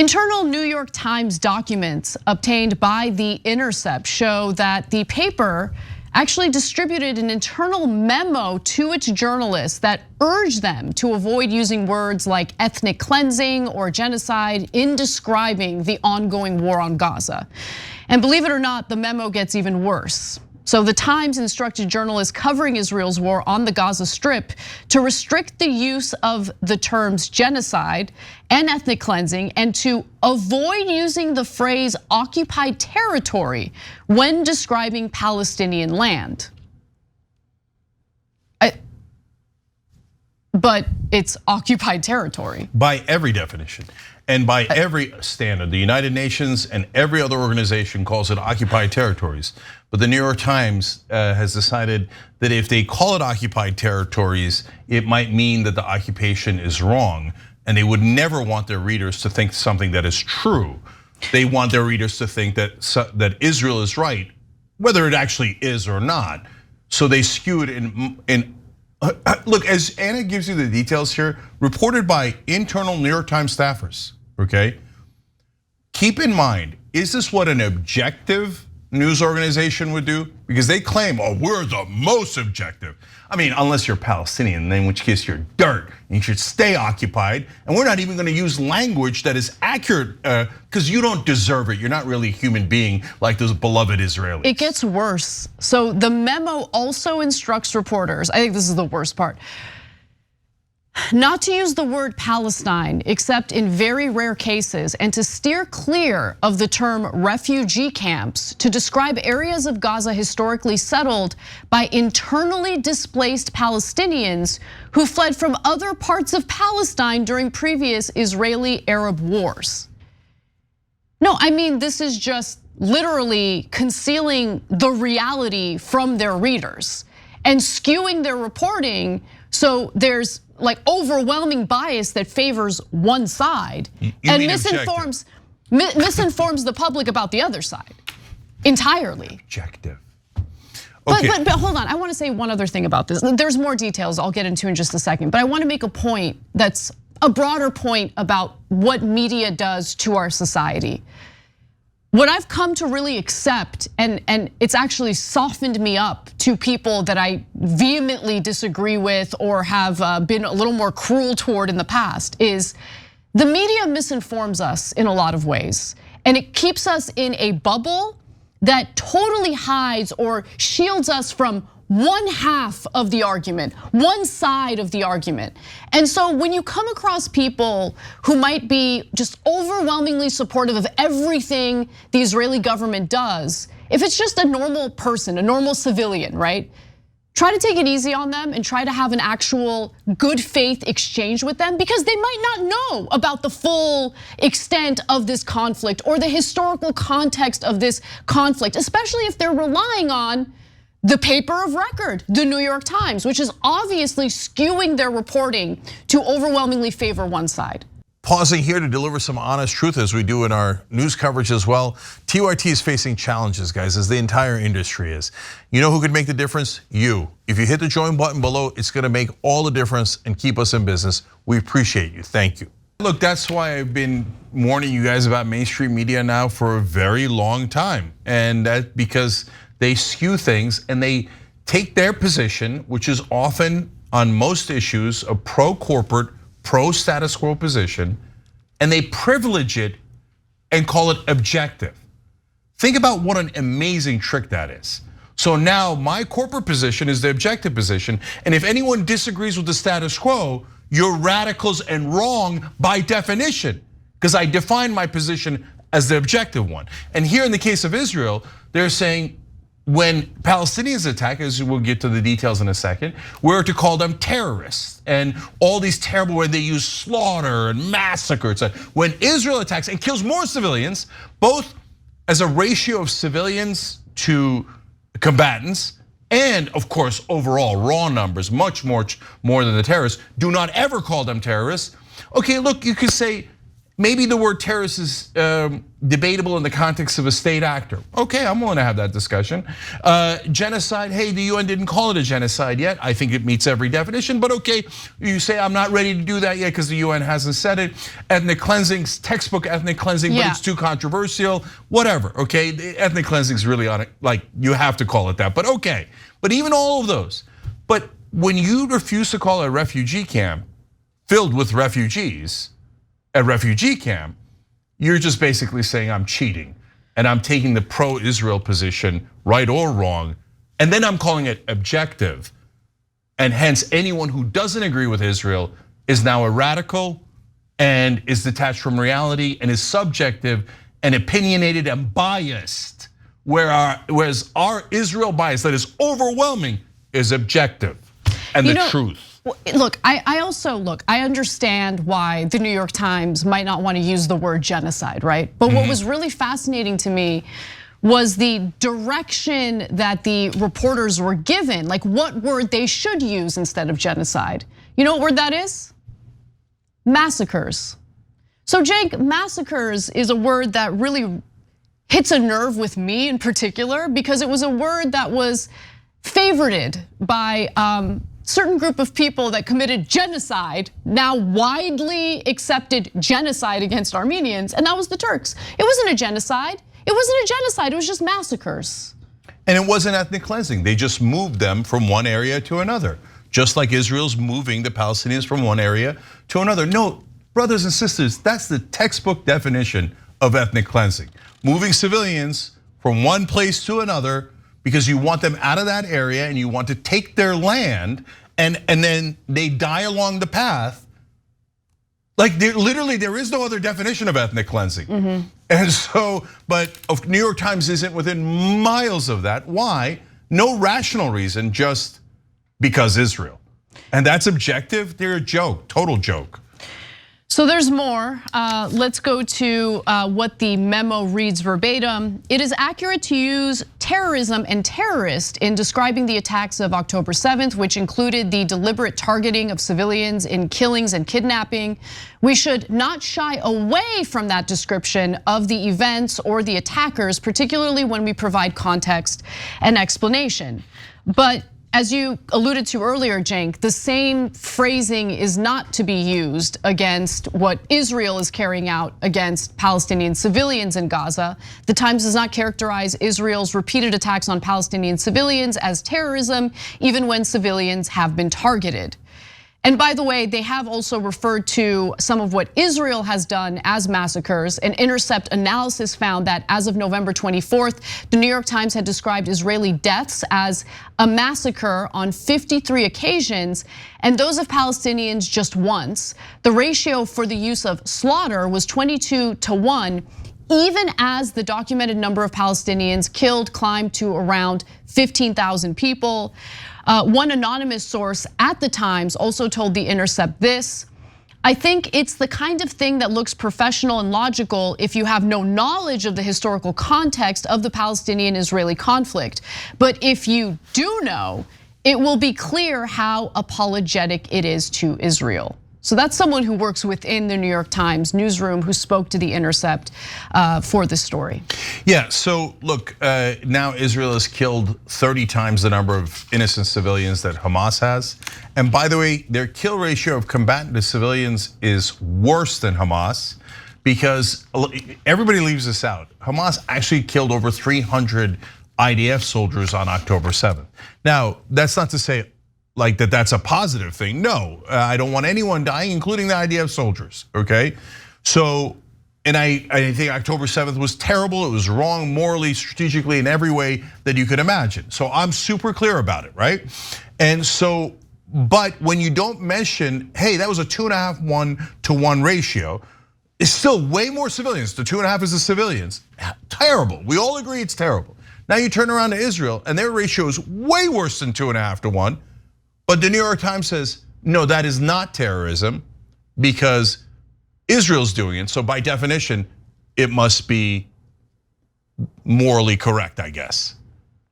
Internal New York Times documents obtained by The Intercept show that the paper actually distributed an internal memo to its journalists that urged them to avoid using words like ethnic cleansing or genocide in describing the ongoing war on Gaza. And believe it or not, the memo gets even worse. So the Times instructed journalists covering Israel's war on the Gaza Strip to restrict the use of the terms genocide and ethnic cleansing and to avoid using the phrase occupied territory when describing Palestinian land. But it's occupied territory. By every definition and by every standard, the United Nations and every other organization calls it occupied territories. But the New York Times has decided that if they call it occupied territories, it might mean that the occupation is wrong. And they would never want their readers to think something that is true. They want their readers to think that Israel is right, whether it actually is or not. So they skew it in. Look, as Anna gives you the details here, reported by internal New York Times staffers, okay? Keep in mind, is this what an objective news organization would do? Because they claim, oh, we're the most objective. I mean, unless you're Palestinian, in which case you're dirt, and you should stay occupied. And we're not even gonna use language that is accurate, because you don't deserve it. You're not really a human being like those beloved Israelis. It gets worse. So the memo also instructs reporters, I think this is the worst part, not to use the word Palestine except in very rare cases and to steer clear of the term refugee camps to describe areas of Gaza historically settled by internally displaced Palestinians who fled from other parts of Palestine during previous Israeli-Arab wars. No, I mean, this is just literally concealing the reality from their readers and skewing their reporting so there's like overwhelming bias that favors one side and misinforms the public about the other side entirely. Objective. Okay. But hold on, I want to say one other thing about this. There's more details I'll get into in just a second, but I want to make a point that's a broader point about what media does to our society. What I've come to really accept, and it's actually softened me up to people that I vehemently disagree with or have been a little more cruel toward in the past, is the media misinforms us in a lot of ways. And it keeps us in a bubble that totally hides or shields us from one half of the argument, one side of the argument. And so when you come across people who might be just overwhelmingly supportive of everything the Israeli government does, if it's just a normal person, a normal civilian, right? Try to take it easy on them and try to have an actual good faith exchange with them because they might not know about the full extent of this conflict or the historical context of this conflict, especially if they're relying on the paper of record, the New York Times, which is obviously skewing their reporting to overwhelmingly favor one side. Pausing here to deliver some honest truth as we do in our news coverage as well. TYT is facing challenges, guys, as the entire industry is. You know who could make the difference? You. If you hit the join button below, it's gonna make all the difference and keep us in business. We appreciate you, thank you. Look, that's why I've been warning you guys about mainstream media now for a very long time. And that's because they skew things and they take their position, which is often on most issues a pro-corporate, pro-status quo position, and they privilege it and call it objective. Think about what an amazing trick that is. So now my corporate position is the objective position, and if anyone disagrees with the status quo, you're radicals and wrong by definition, because I define my position as the objective one. And here in the case of Israel, they're saying, when Palestinians attack, as we'll get to the details in a second, we're to call them terrorists and all these terrible ways they use slaughter and massacre. When Israel attacks and kills more civilians, both as a ratio of civilians to combatants and of course overall raw numbers, much more than the terrorists, do not ever call them terrorists. Okay, look, you could say, maybe the word terrorist is debatable in the context of a state actor. Okay, I'm willing to have that discussion. Genocide, hey, the UN didn't call it a genocide yet. I think it meets every definition, but okay, you say I'm not ready to do that yet because the UN hasn't said it. Ethnic cleansing, textbook ethnic cleansing, but it's too controversial, whatever, okay? The ethnic cleansing is really on it, like you have to call it that, but okay. But even all of those, but when you refuse to call a refugee camp filled with refugees, a refugee camp, you're just basically saying I'm cheating and I'm taking the pro-Israel position, right or wrong, and then I'm calling it objective. And hence anyone who doesn't agree with Israel is now a radical and is detached from reality and is subjective and opinionated and biased. Whereas our Israel bias that is overwhelming is objective and the truth. Look, I understand why the New York Times might not want to use the word genocide, right? But what was really fascinating to me was the direction that the reporters were given, like what word they should use instead of genocide. You know what word that is? Massacres. So Cenk, massacres is a word that really hits a nerve with me in particular because it was a word that was favorited by certain group of people that committed genocide, now widely accepted genocide against Armenians, and that was the Turks. It wasn't a genocide. It was just massacres. And it wasn't ethnic cleansing. They just moved them from one area to another, just like Israel's moving the Palestinians from one area to another. No, brothers and sisters, that's the textbook definition of ethnic cleansing. Moving civilians from one place to another because you want them out of that area and you want to take their land and then they die along the path. Like literally there is no other definition of ethnic cleansing. And so, but New York Times isn't within miles of that. Why? No rational reason, just because Israel. And that's objective, they're a joke, total joke. So there's more. Let's go to what the memo reads verbatim. It is accurate to use terrorism and terrorist in describing the attacks of October 7th, which included the deliberate targeting of civilians in killings and kidnapping. We should not shy away from that description of the events or the attackers, particularly when we provide context and explanation. But as you alluded to earlier, Cenk, the same phrasing is not to be used against what Israel is carrying out against Palestinian civilians in Gaza. The Times does not characterize Israel's repeated attacks on Palestinian civilians as terrorism, even when civilians have been targeted. And by the way, they have also referred to some of what Israel has done as massacres. An Intercept analysis found that as of November 24th, the New York Times had described Israeli deaths as a massacre on 53 occasions, and those of Palestinians just once. The ratio for the use of slaughter was 22-1, even as the documented number of Palestinians killed climbed to around 15,000 people. One anonymous source at the Times also told The Intercept this: I think it's the kind of thing that looks professional and logical if you have no knowledge of the historical context of the Palestinian-Israeli conflict. But if you do know, it will be clear how apologetic it is to Israel. So that's someone who works within the New York Times newsroom who spoke to The Intercept for this story. Yeah, so look, now Israel has killed 30 times the number of innocent civilians that Hamas has. And by the way, their kill ratio of combatant to civilians is worse than Hamas because everybody leaves this out. Hamas actually killed over 300 IDF soldiers on October 7th. Now, that's not to say like that's a positive thing. No, I don't want anyone dying, including the IDF soldiers, okay? So, and I think October 7th was terrible. It was wrong morally, strategically, in every way that you could imagine. So I'm super clear about it, right? And so, but when you don't mention, hey, that was a 2.5:1 ratio, it's still way more civilians. The 2.5 is the civilians. Terrible, we all agree it's terrible. Now you turn around to Israel and their ratio is way worse than 2.5-1. But the New York Times says, no, that is not terrorism because Israel's doing it. So by definition, it must be morally correct, I guess.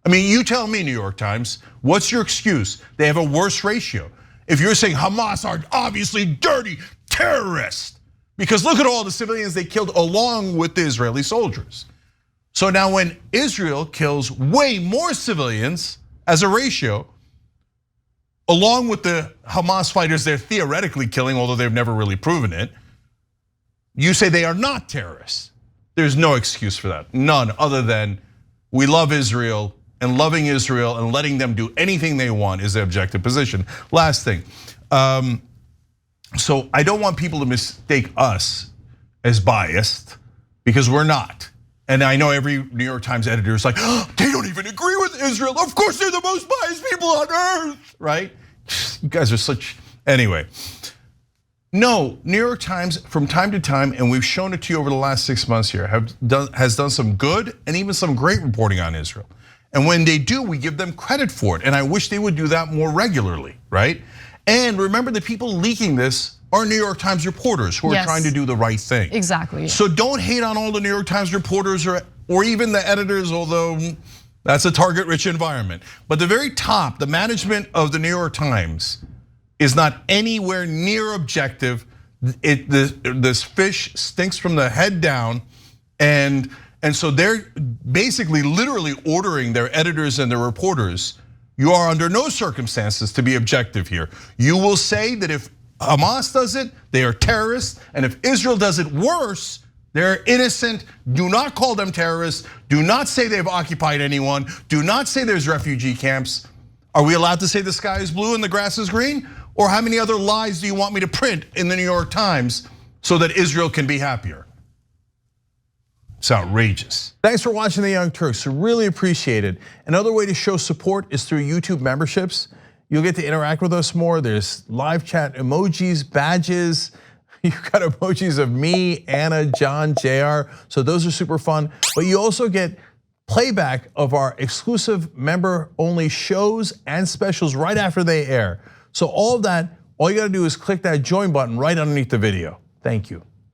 I mean, you tell me, New York Times, what's your excuse? They have a worse ratio. If you're saying Hamas are obviously dirty terrorists, because look at all the civilians they killed along with the Israeli soldiers. So now when Israel kills way more civilians as a ratio, along with the Hamas fighters they're theoretically killing, although they've never really proven it, you say they are not terrorists. There's no excuse for that, none, other than we love Israel, and loving Israel and letting them do anything they want is the objective position. Last thing, so I don't want people to mistake us as biased, because we're not. And I know every New York Times editor is like, oh, they don't even agree with Israel. Of course they're the most biased people on earth, right? You guys are such, anyway. No, New York Times from time to time, and we've shown it to you over the last 6 months here, has done some good and even some great reporting on Israel. And when they do, we give them credit for it. And I wish they would do that more regularly, right? And remember, the people leaking this are New York Times reporters who are trying to do the right thing. Exactly. So don't hate on all the New York Times reporters or even the editors, although that's a target-rich environment. But the very top, the management of the New York Times is not anywhere near objective. This fish stinks from the head down, and so they're basically literally ordering their editors and their reporters, you are under no circumstances to be objective here. You will say that if Hamas does it, they are terrorists, and if Israel does it worse, they're innocent. Do not call them terrorists. Do not say they've occupied anyone. Do not say there's refugee camps. Are we allowed to say the sky is blue and the grass is green? Or how many other lies do you want me to print in the New York Times so that Israel can be happier? It's outrageous. Thanks for watching The Young Turks, really appreciate it. Another way to show support is through YouTube memberships. You'll get to interact with us more. There's live chat emojis, badges. You've got emojis of me, Anna, John, JR. So those are super fun. But you also get playback of our exclusive member-only shows and specials right after they air. So all of that, all you gotta do is click that join button right underneath the video. Thank you.